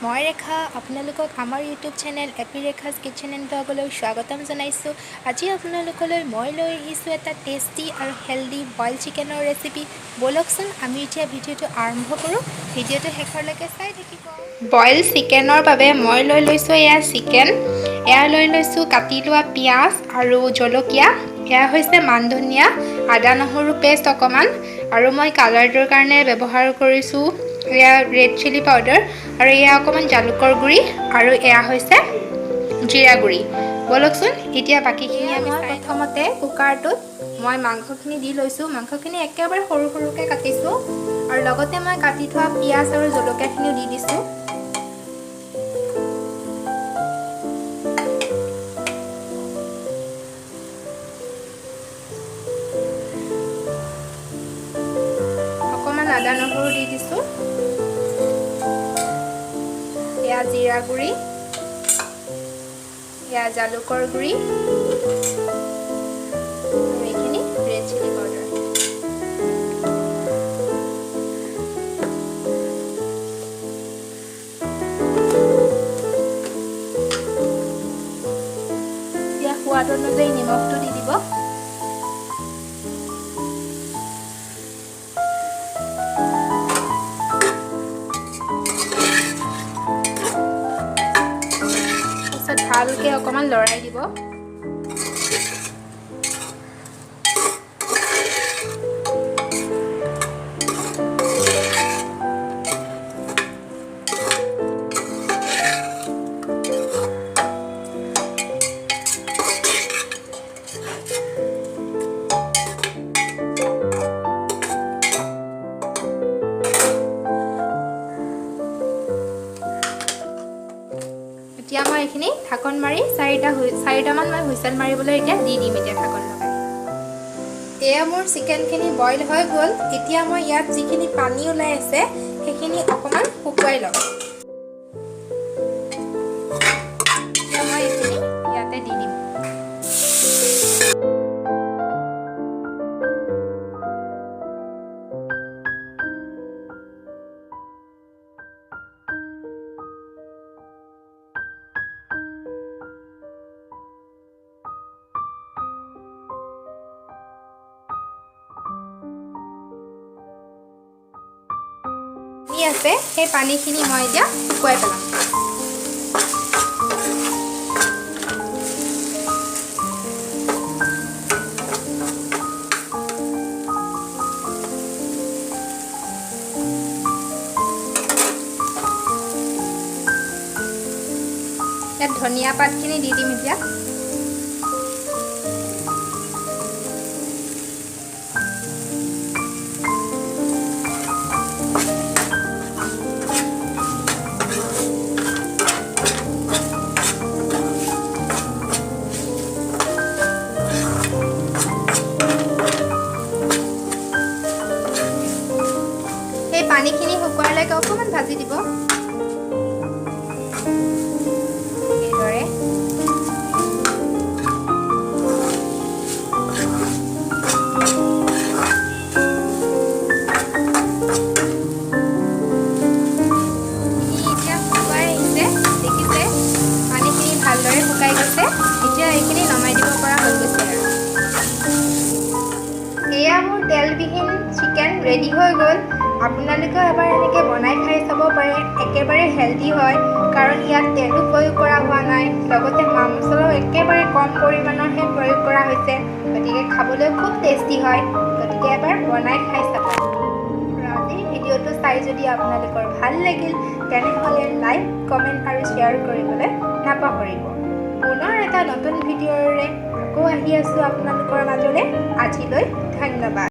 মই ৰেখা আপোনালোকক আমাৰ ইউটিউব চেনেল এপি ৰেখাছ কিটচেন এণ্ড ব্লগলৈ স্বাগতম জনাইছোঁ। আজি আপোনালোকলৈ মই লৈ আহিছোঁ এটা টেষ্টি আৰু হেল্ডি বইল চিকেনৰ ৰেচিপি। ব'লকচোন আমি এতিয়া ভিডিঅ'টো আৰম্ভ কৰোঁ। ভিডিঅ'টো শেষলৈকে চাই থাকিব। বইল চিকেনৰ বাবে মই লৈ লৈছোঁ এয়া চিকেন, এয়া লৈ লৈছোঁ কাটি লোৱা পিঁয়াজ আৰু জলকীয়া, এয়া হৈছে মান ধনিয়া, আদা নহৰু পেষ্ট অকণমান, আৰু মই কালাৰটোৰ কাৰণে ব্যৱহাৰ কৰিছোঁ এয়া ৰেড চিলি পাউডাৰ, আৰু এয়া অকণমান জালুকৰ গুড়ি, আৰু এয়া হৈছে জিৰা গুড়ি। ব'লকচোন এতিয়া বাকীখিনি আমি প্ৰথমতে কুকাৰটোত মই মাংসখিনি দি লৈছোঁ। মাংসখিনি একেবাৰে সৰু সৰুকৈ কাটিছোঁ, আৰু লগতে মই কাটি থোৱা পিঁয়াজ আৰু জলকীয়াখিনিও দি দিছোঁ। অকণমান আদা নহৰু দি দিছোঁ, এয়া জিৰা গুড়ি, এয়া জালুকৰ গুড়ি, আৰু এইখিনি ৰেড চিলি পাউডাৰ। এতিয়া সোৱাদ অনুযায়ী নিমখটো দি দিব। ভালকৈ অকণমান লৰাই দিব। এতিয়া মই এইখিনি ঢাকন মাৰি চাৰিটামান মই হুইচেল মাৰিবলৈ এতিয়া দি দিম। এতিয়া ঢাকন লগাই এয়া মোৰ চিকেনখিনি বইল হৈ গ'ল। এতিয়া মই ইয়াত যিখিনি পানী ওলাই আছে সেইখিনি অকণমান শুকুৱাই ল'ম। এতিয়া মই এইখিনি ইয়াতে দি দিম। আছে সেই পানীখিনি মই এতিয়া শুকুৱাই পেলাম। ইয়াত ধনিয়া পাতখিনি দি দিম এতিয়া। পানীখিনি শুকুৱালৈকে অকণমান ভাজি দিব। এইদৰে এতিয়া শুকাই আহিছে, দেখিছে পানীখিনি ভালদৰে শুকাই গৈছে। এতিয়া এইখিনি নমাই দিব পৰা হৈ গৈছে। আৰু এয়া মোৰ তেলবিহীন চিকেন ৰেডি হৈ গ'ল। আপোনালোকেও এবাৰ এনেকৈ বনাই খাই চাব পাৰে। একেবাৰে হেল্ডি হয়, কাৰণ ইয়াত তেলো প্ৰয়োগ কৰা হোৱা নাই, লগতে মা মছলাও একেবাৰে কম পৰিমাণৰহে প্ৰয়োগ কৰা হৈছে। গতিকে খাবলৈ খুব টেষ্টি হয়। গতিকে এবাৰ বনাই খাই চাব। আজিৰ ভিডিঅ'টো চাই যদি আপোনালোকৰ ভাল লাগিল তেনেহ'লে লাইক, কমেণ্ট আৰু শ্বেয়াৰ কৰিবলৈ নাপাহৰিব। পুনৰ এটা নতুন ভিডিঅ'ৰে আকৌ আহি আছোঁ আপোনালোকৰ মাজলৈ। আজিলৈ ধন্যবাদ।